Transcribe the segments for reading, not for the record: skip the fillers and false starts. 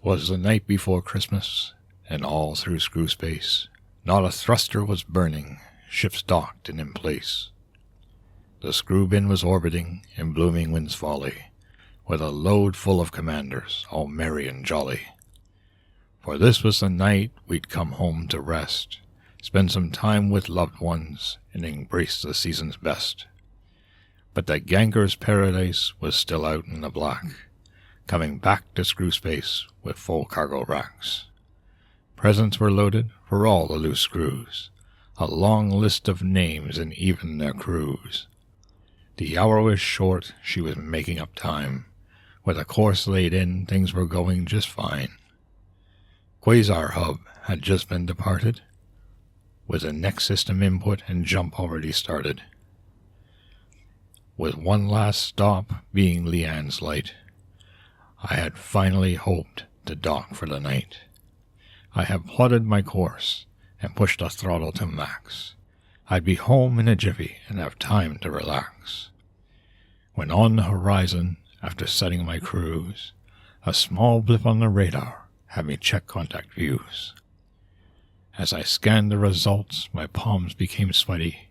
'Twas the night before Christmas, and all through screw space, not a thruster was burning, ships docked and in place. The screw bin was orbiting in Bloomingwind's Folly, with a load full of commanders, all merry and jolly. For this was the night we'd come home to rest, spend some time with loved ones, and embrace the season's best. But the Gankers Paradise was still out in the black, coming back to screw space with full cargo racks. Presents were loaded for all the loose screws, a long list of names and even their crews. The hour was short, she was making up time. With a course laid in, things were going just fine. Quasar Hub had just been departed, with the next system input and jump already started. With one last stop being Leanne's light, I had finally hoped to dock for the night. I had plotted my course and pushed the throttle to max. I'd be home in a jiffy and have time to relax. When on the horizon, after setting my cruise, a small blip on the radar had me check contact views. As I scanned the results, my palms became sweaty.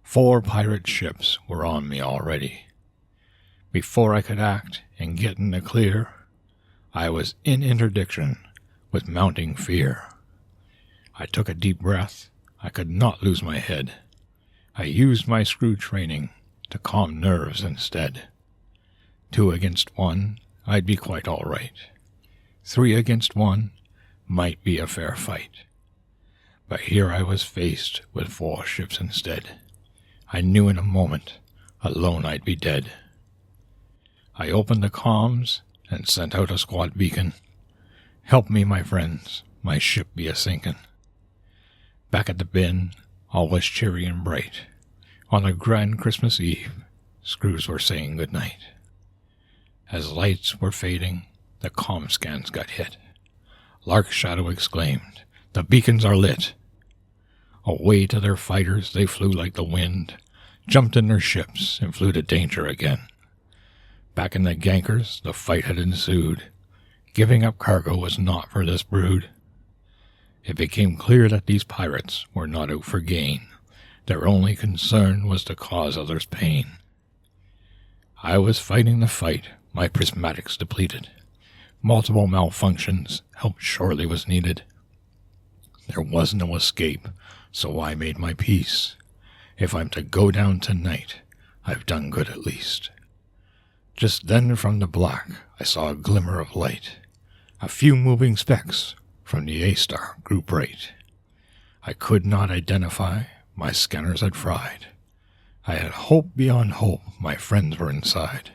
4 pirate ships were on me already. Before I could act and get in the clear, I was in interdiction with mounting fear. I took a deep breath. I could not lose my head. I used my screw training to calm nerves instead. 2 against 1, I'd be quite all right. 3 against 1 might be a fair fight. But here I was faced with 4 ships instead. I knew in a moment, alone I'd be dead. I opened the comms and sent out a squad beacon. Help me, my friends, my ship be a-sinkin'. Back at the bin, all was cheery and bright. On a grand Christmas Eve, screws were saying goodnight. As lights were fading, the comm scans got hit. Lark Shadow exclaimed, "The beacons are lit!" Away to their fighters they flew like the wind, jumped in their ships and flew to danger again. Back in the Gankers, the fight had ensued. Giving up cargo was not for this brood. It became clear that these pirates were not out for gain. Their only concern was to cause others pain. I was fighting the fight, my prismatics depleted. Multiple malfunctions, help surely was needed. There was no escape, so I made my peace. If I'm to go down tonight, I've done good at least. Just then from the black, I saw a glimmer of light. A few moving specks from the A-star grew bright. I could not identify, my scanners had fried. I had hope beyond hope, my friends were inside.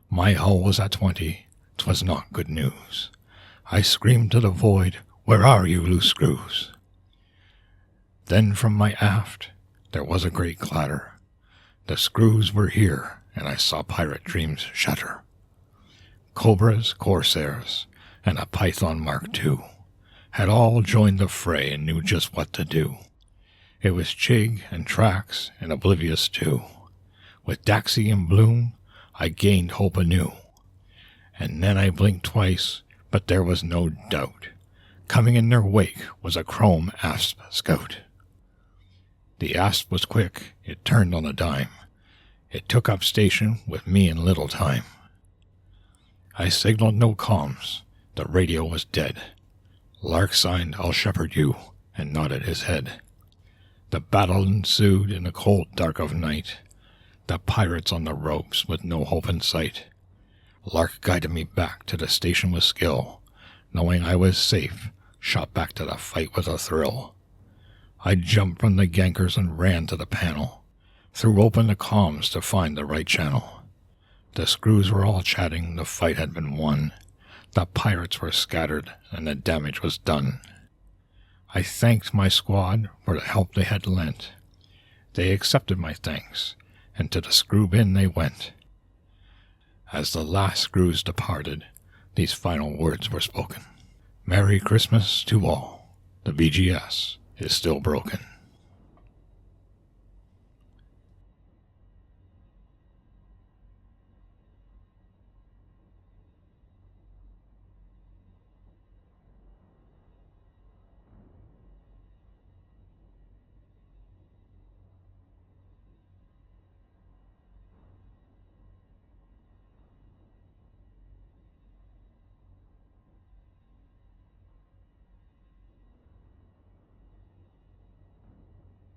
My hull was at 20, 'twas not good news. I screamed to the void, "Where are you, loose screws?" Then from my aft, there was a great clatter. The screws were here, and I saw pirate dreams shatter. Cobras, Corsairs, and a Python Mark II had all joined the fray and knew just what to do. It was Chig and Trax and Oblivious too. With Daxi and Bloom, I gained hope anew. And then I blinked twice, but there was no doubt. Coming in their wake was a chrome Asp scout. The Asp was quick, it turned on a dime. It took up station with me in little time. I signaled no comms, the radio was dead. Lark signed, "I'll shepherd you," and nodded his head. The battle ensued in the cold dark of night, the pirates on the ropes with no hope in sight. Lark guided me back to the station with skill, knowing I was safe, shot back to the fight with a thrill. I jumped from the Gankers and ran to the panel, threw open the comms to find the right channel. The screws were all chatting, the fight had been won. The pirates were scattered, and the damage was done. I thanked my squad for the help they had lent. They accepted my thanks, and to the screw bin they went. As the last screws departed, these final words were spoken. Merry Christmas to all. The BGS is still broken.